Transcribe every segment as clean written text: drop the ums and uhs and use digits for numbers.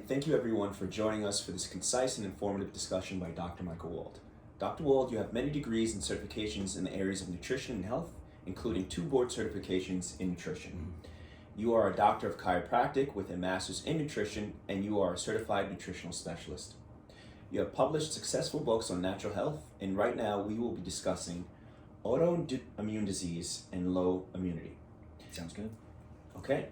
thank you everyone for joining us for this concise and informative discussion by Dr. Michael Wald. Dr. Wald, you have many degrees and certifications in the areas of nutrition and health, including 2 board certifications in nutrition. You are a doctor of chiropractic with a master's in nutrition, and you are a certified nutritional specialist. You have published successful books on natural health, and right now we will be discussing autoimmune disease and low immunity. Sounds good. Okay.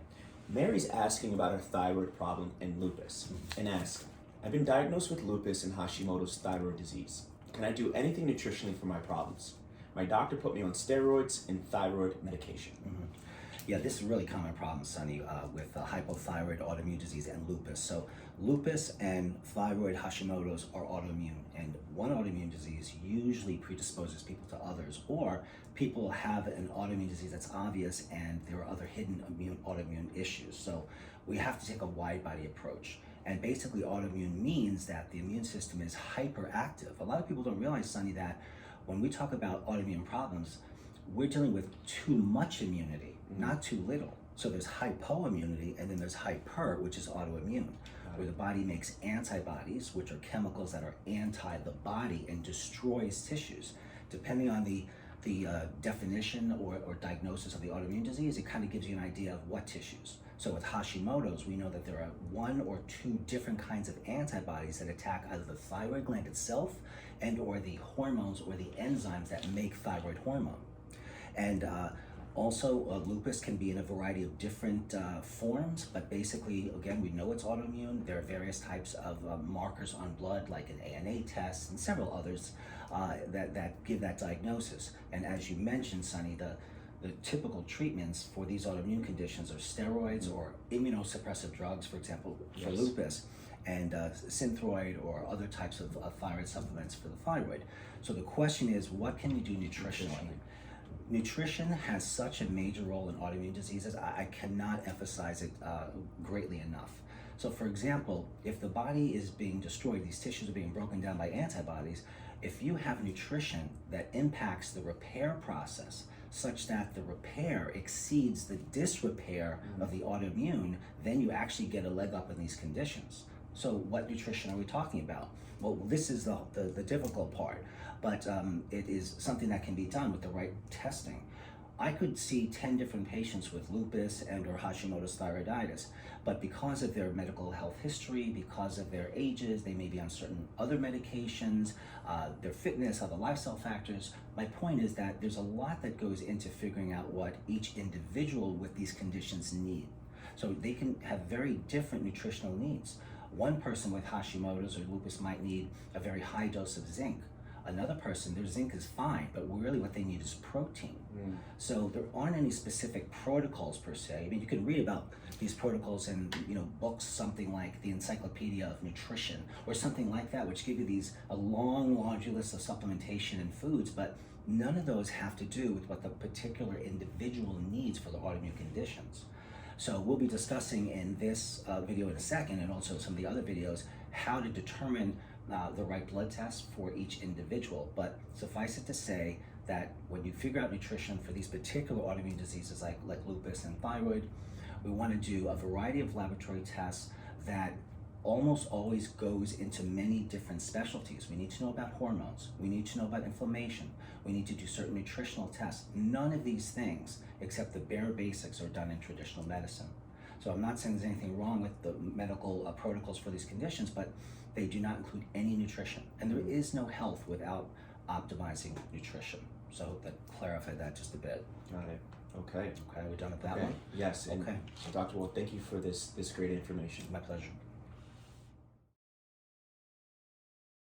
Mary's asking about her thyroid problem and lupus, and asks, I've been diagnosed with lupus and Hashimoto's thyroid disease. Can I do anything nutritionally for my problems? My doctor put me on steroids and thyroid medication. Yeah, this is a really common problem, Sonny, with hypothyroid, autoimmune disease, and lupus. So lupus and thyroid Hashimoto's are autoimmune, and one autoimmune disease usually predisposes people to others, or people have an autoimmune disease that's obvious and there are other hidden autoimmune issues. So we have to take a wide body approach. And basically autoimmune means that the immune system is hyperactive. A lot of people don't realize, Sonny, that when we talk about autoimmune problems, we're dealing with too much immunity, not too little. So there's hypo-immunity, and then there's hyper, which is autoimmune, where the body makes antibodies, which are chemicals that are anti the body and destroys tissues. Depending on the definition or diagnosis of the autoimmune disease, it kind of gives you an idea of what tissues. So with Hashimoto's, we know that there are 1 or 2 different kinds of antibodies that attack either the thyroid gland itself and or the hormones or the enzymes that make thyroid hormone. And also, lupus can be in a variety of different forms, but basically, again, we know it's autoimmune. There are various types of markers on blood, like an ANA test and several others that give that diagnosis. And as you mentioned, Sonny, the typical treatments for these autoimmune conditions are steroids or immunosuppressive drugs, for example, for lupus, and Synthroid or other types of thyroid supplements for the thyroid. So the question is, what can we do nutritionally? Nutrition has such a major role in autoimmune diseases. I cannot emphasize it greatly enough. So for example, if the body is being destroyed, these tissues are being broken down by antibodies, if you have nutrition that impacts the repair process such that the repair exceeds the disrepair of the autoimmune, then you actually get a leg up in these conditions. So what nutrition are we talking about? Well, this is the difficult part, but it is something that can be done with the right testing. I could see 10 different patients with lupus and or Hashimoto's thyroiditis, but because of their medical health history, because of their ages, they may be on certain other medications, their fitness, other lifestyle factors. My point is that there's a lot that goes into figuring out what each individual with these conditions need. So they can have very different nutritional needs. One person with Hashimoto's or lupus might need a very high dose of zinc. Another person, their zinc is fine, but really what they need is protein. So there aren't any specific protocols per se. I mean, you can read about these protocols in books, something like the Encyclopedia of Nutrition or something like that, which give you a long laundry list of supplementation and foods, but none of those have to do with what the particular individual needs for the autoimmune conditions. So we'll be discussing in this video in a second, and also some of the other videos, how to determine the right blood test for each individual. But suffice it to say that when you figure out nutrition for these particular autoimmune diseases like lupus and thyroid, we want to do a variety of laboratory tests that almost always goes into many different specialties. We need to know about hormones. We need to know about inflammation. We need to do certain nutritional tests. None of these things, except the bare basics, are done in traditional medicine. So I'm not saying there's anything wrong with the medical protocols for these conditions, but they do not include any nutrition. And there is no health without optimizing nutrition. So I hope that clarified that just a bit. Got it. Okay. Okay, we're done with that one? Yes. And Okay. Dr. Wald, thank you for this great information. My pleasure.